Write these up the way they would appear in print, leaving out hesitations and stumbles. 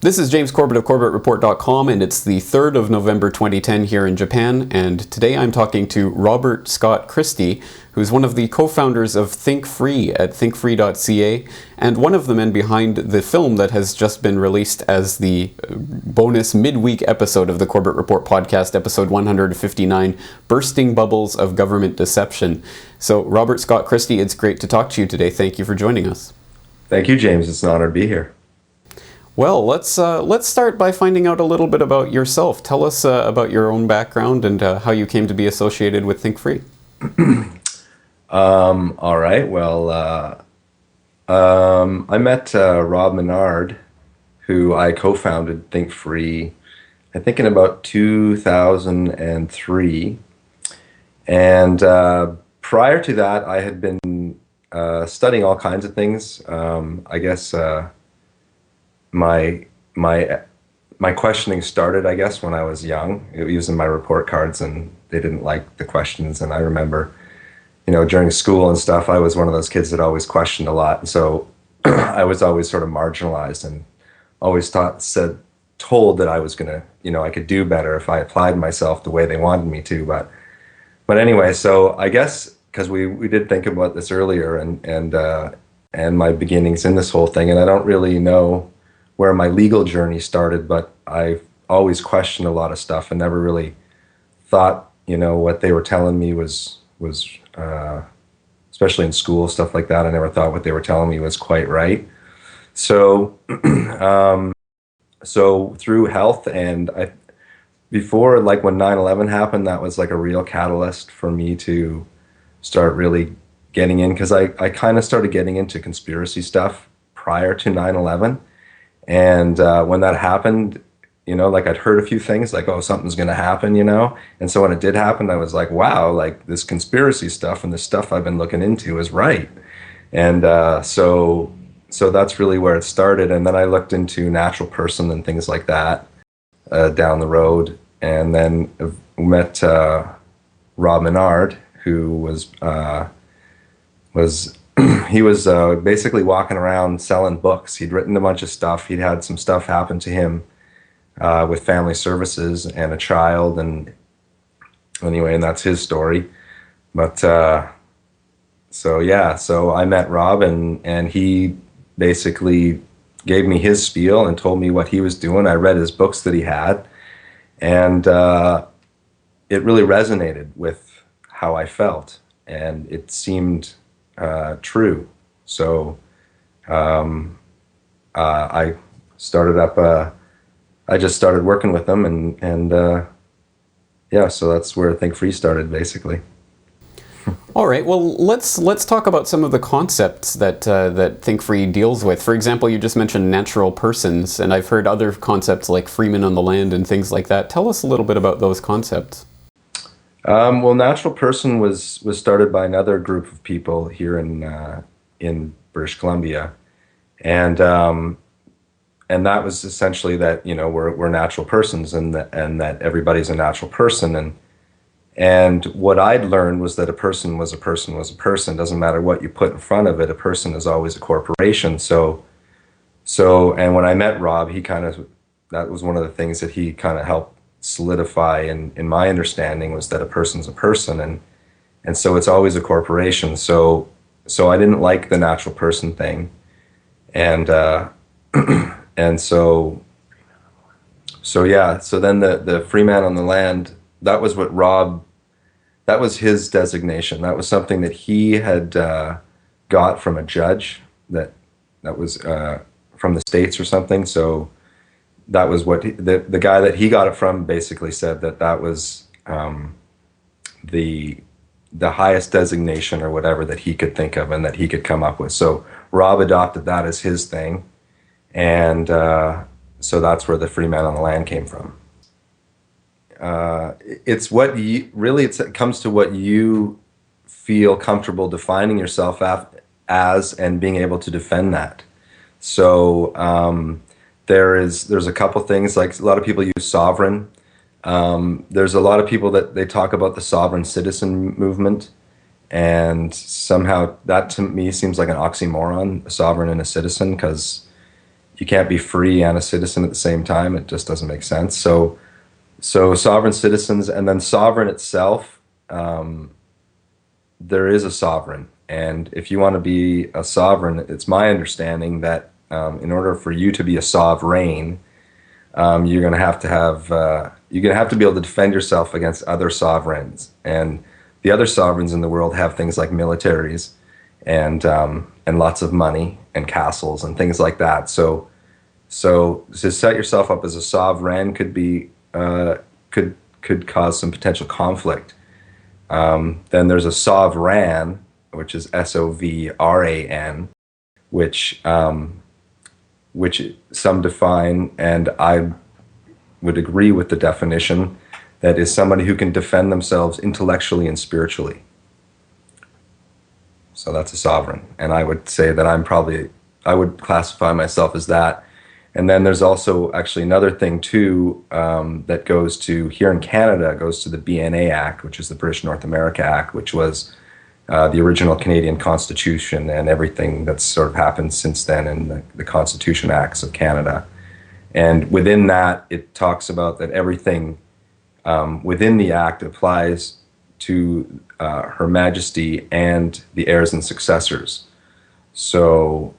This is James Corbett of CorbettReport.com, and it's the 3rd of November 2010 here in Japan, and today I'm talking to Robert Scott Christy, who's one of the co-founders of ThinkFree at ThinkFree.ca, and one of the men behind the film that has just been released as the bonus midweek episode of the Corbett Report podcast, episode 159, Bursting Bubbles of Government Deception. So, Robert Scott Christy, it's great to talk to you today. Thank you for joining us. Thank you, James. It's an honor to be here. Well, let's start by finding out a little bit about yourself. Tell us about your own background and how you came to be associated with ThinkFree. All right. Well, I met Rob Menard, who I co-founded ThinkFree, I think in about 2003. And prior to that, I had been studying all kinds of things. I guess my questioning started, I guess, when I was young. It was in my report cards, and they didn't like the questions. And I remember, during school and stuff, I was one of those kids that always questioned a lot. And so I was always sort of marginalized and always told that I was gonna, I could do better if I applied myself the way they wanted me to. But anyway, so I guess because we did think about this earlier, and my beginnings in this whole thing, and I don't really know where my legal journey started, but I've always questioned a lot of stuff and never really thought, what they were telling me was especially in school, stuff like that. I never thought what they were telling me was quite right. So, so through health and before, like when 9/11 happened, that was like a real catalyst for me to start really getting in, because I kind of started getting into conspiracy stuff prior to 9/11. And when that happened, like I'd heard a few things like, oh, something's going to happen, And so when it did happen, I was like, wow, like this conspiracy stuff and this stuff I've been looking into is right. And so that's really where it started. And then I looked into natural person and things like that down the road. And then met Rob Menard, who was he was basically walking around selling books. He'd written a bunch of stuff. He'd had some stuff happen to him with family services and a child. And anyway, and that's his story. But so I met Rob, and he basically gave me his spiel and told me what he was doing. I read his books that he had, and it really resonated with how I felt, and it seemed true. So I started up. I just started working with them, and so that's where ThinkFree started, basically. All right. Well, let's talk about some of the concepts that ThinkFree deals with. For example, you just mentioned natural persons, and I've heard other concepts like freemen on the land and things like that. Tell us a little bit about those concepts. Well, natural person was started by another group of people here in British Columbia, and that was essentially that we're natural persons, and that everybody's a natural person, and what I'd learned was that a person was a person was a person. Doesn't matter what you put in front of it, a person is always a corporation. So and when I met Rob, that was one of the things that he kind of helped solidify in my understanding, was that a person's a person, and so it's always a corporation. So I didn't like the natural person thing, and so then the free man on the land, that was what Rob, that was his designation. That was something that he had got from a judge that was from the States or something. So that was what the guy that he got it from basically said that was the highest designation or whatever that he could think of and that he could come up with. So Rob adopted that as his thing, and so that's where the free man on the land came from. It's what it comes to what you feel comfortable defining yourself as and being able to defend that. So there's a couple things, like a lot of people use sovereign. There's a lot of people that they talk about the sovereign citizen movement, and somehow that to me seems like an oxymoron, a sovereign and a citizen, because you can't be free and a citizen at the same time. It just doesn't make sense. So sovereign citizens, and then sovereign itself. There is a sovereign, and if you want to be a sovereign, it's my understanding that in order for you to be a sovereign, you're going to you're going to have to be able to defend yourself against other sovereigns, and the other sovereigns in the world have things like militaries and lots of money and castles and things like that. So to set yourself up as a sovereign could cause some potential conflict. Then there's a sovereign, which is SOVRAN, which some define, and I would agree with the definition, that is somebody who can defend themselves intellectually and spiritually. So that's a sovereign, and I would say that I would classify myself as that. And then there's also actually another thing too, that goes to, here in Canada, goes to the BNA Act, which is the British North America Act, which was the original Canadian Constitution, and everything that's sort of happened since then in the Constitution Acts of Canada. And within that, it talks about that everything within the Act applies to Her Majesty and the heirs and successors. So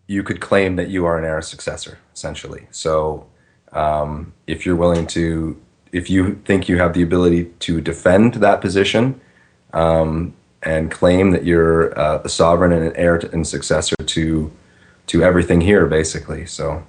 you could claim that you are an heir successor, essentially. So if you think you have the ability to defend that position, and claim that you're a sovereign and an heir and successor to everything here, basically. So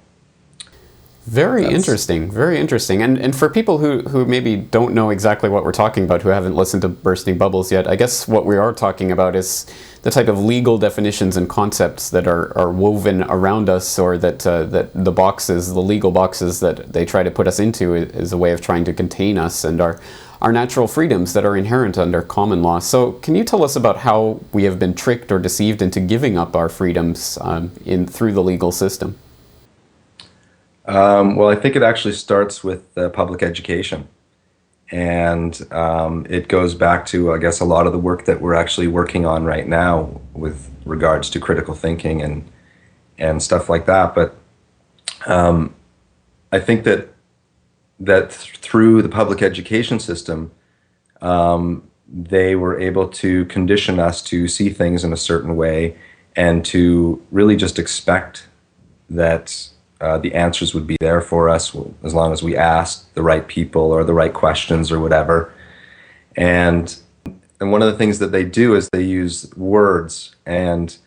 very interesting, very interesting. And for people who maybe don't know exactly what we're talking about, who haven't listened to Bursting Bubbles yet, I guess what we are talking about is the type of legal definitions and concepts that are woven around us, or that the legal boxes that they try to put us into is a way of trying to contain us and our natural freedoms that are inherent under common law. So can you tell us about how we have been tricked or deceived into giving up our freedoms through the legal system? Well, I think it actually starts with public education. And it goes back to, I guess, a lot of the work that we're actually working on right now with regards to critical thinking and stuff like that. But I think that through the public education system, they were able to condition us to see things in a certain way, and to really just expect that the answers would be there for us as long as we asked the right people or the right questions or whatever. And one of the things that they do is they use words, and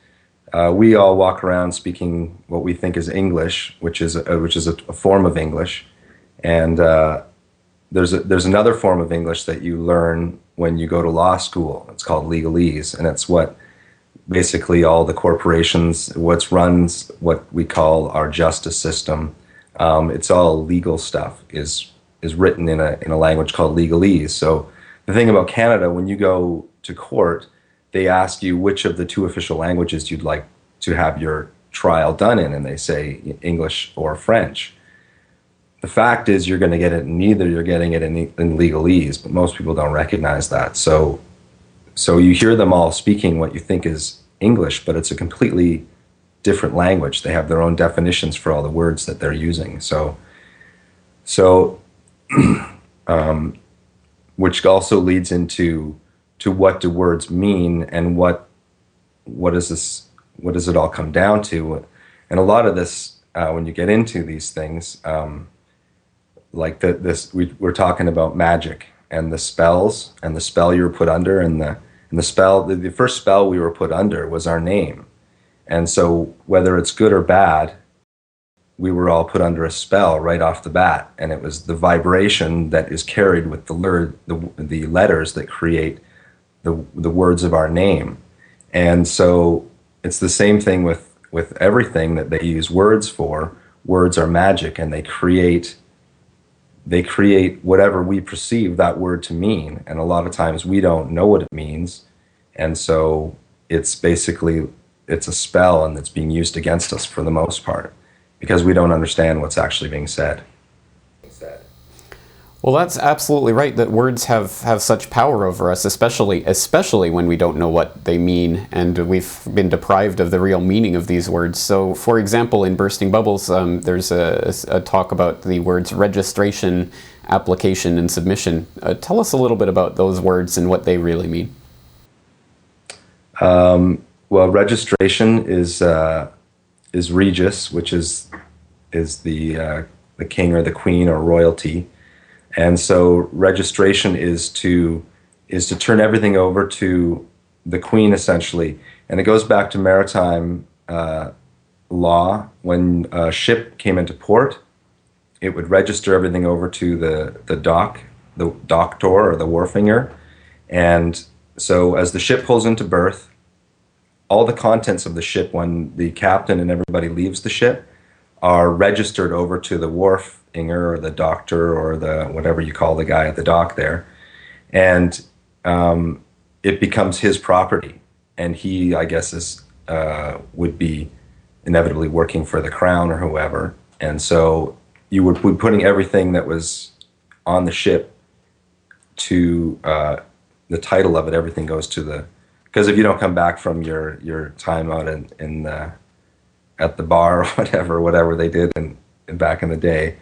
we all walk around speaking what we think is English, which is a form of English. And there's another form of English that you learn when you go to law school. It's called legalese, and it's what basically all the corporations, what runs what we call our justice system. It's all legal stuff is written in a language called legalese. So the thing about Canada, when you go to court, they ask you which of the two official languages you'd like to have your trial done in, and they say English or French. The fact is, you're going to get it in neither. You're getting it in legalese, but most people don't recognize that. So you hear them all speaking what you think is English, but it's a completely different language. They have their own definitions for all the words that they're using. So which also leads into what do words mean, and what does it all come down to? And a lot of this, when you get into these things, like we're talking about magic and the spells, and the spell you were put under, and the first spell we were put under was our name. And so whether it's good or bad, we were all put under a spell right off the bat, and it was the vibration that is carried with the letters that create the words of our name. And so it's the same thing with everything that they use words for. Words are magic, and they create whatever we perceive that word to mean. And a lot of times we don't know what it means. And so it's a spell, and it's being used against us for the most part, because we don't understand what's actually being said. Well, that's absolutely right, that words have such power over us, especially when we don't know what they mean and we've been deprived of the real meaning of these words. So, for example, in Bursting Bubbles, there's a talk about the words registration, application, and submission. Tell us a little bit about those words and what they really mean. Well, registration is regis, which is the king or the queen or royalty. And so registration is to turn everything over to the queen, essentially. And it goes back to maritime law. When a ship came into port, it would register everything over to the doctor or the wharfinger. And so as the ship pulls into berth, all the contents of the ship, when the captain and everybody leaves the ship, are registered over to the wharfinger or the doctor or the whatever you call the guy at the dock there, and it becomes his property. And he, I guess, would be inevitably working for the crown or whoever. And so you would be putting everything that was on the ship to the title of it. Everything goes to the, because if you don't come back from your time out at the bar or whatever they did back in the day,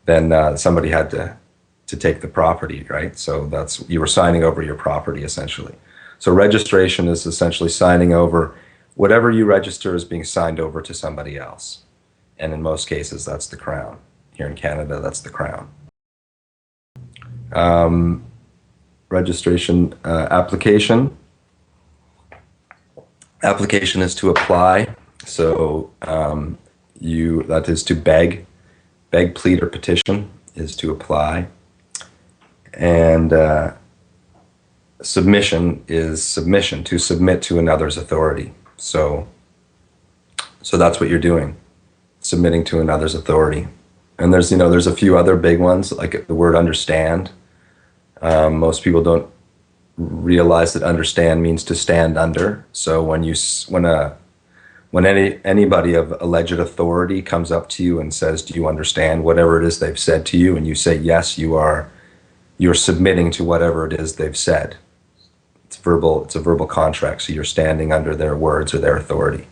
then somebody had to take the property, right? So you were signing over your property, essentially. So registration is essentially signing over whatever you register is being signed over to somebody else. And in most cases, that's the crown. Here in Canada, that's the crown. Registration, application. Application is to apply. So that is to beg, plead, or petition is to apply. And submission is submission, to submit to another's authority. So that's what you're doing, submitting to another's authority. And there's a few other big ones, like the word understand. Most people don't realize that understand means to stand under. So when anybody of alleged authority comes up to you and says, "Do you understand whatever it is they've said to you?" and you say yes, you're submitting to whatever it is they've said. It's a verbal contract, so you're standing under their words or their authority.